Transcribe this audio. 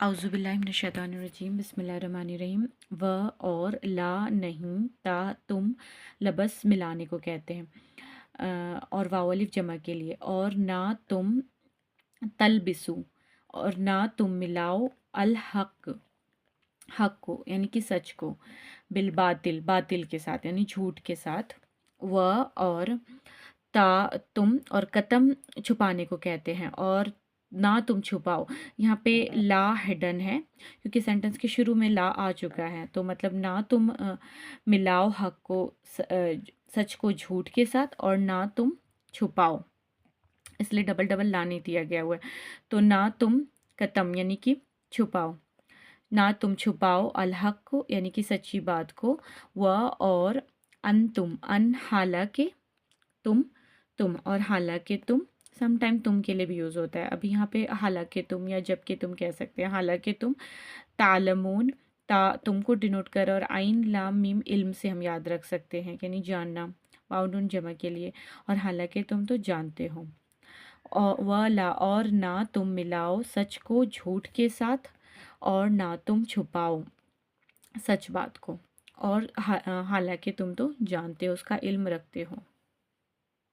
औज़ुबिल्लाहिमिनश्शैतानिर्रजीम बिस्मिल्लाहिर्रहमानिर्रहीम। व और ला नहीं ता तुम लबस मिलाने को कहते हैं और वाव अलिफ जमा के लिए। और ना तुम तलबिसु और ना तुम मिलाओ अल हक हक को यानी कि सच को बिल बातिल बातिल के साथ यानी झूठ के साथ। व और ता तुम और कतम छुपाने को कहते हैं और ना तुम छुपाओ। यहाँ पे ला हिडन है क्योंकि सेंटेंस के शुरू में ला आ चुका है, तो मतलब ना तुम मिलाओ हक को सच को झूठ के साथ और ना तुम छुपाओ, इसलिए डबल डबल ला नहीं दिया गया हुआ है। तो ना तुम कतम यानी कि छुपाओ, ना तुम छुपाओ अल हक को यानी कि सच्ची बात को। व और तुम अन हालांकि तुम और हालांकि तुम सम टाइम तुम के लिए भी यूज़ होता है। अभी यहाँ पे हालांकि तुम या जबकि तुम कह सकते हैं। हालांकि तुम तालमून ता तुम को डिनोट कर और आइन लाम मीम इल्म से हम याद रख सकते हैं यानी जानना, वाउनून जमा के लिए। और हालांकि तुम तो जानते हो। और व ला और ना तुम मिलाओ सच को झूठ के साथ और ना तुम छुपाओ सच बात को। और हालांकि तुम तो जानते हो, उसका इल्म रखते हो।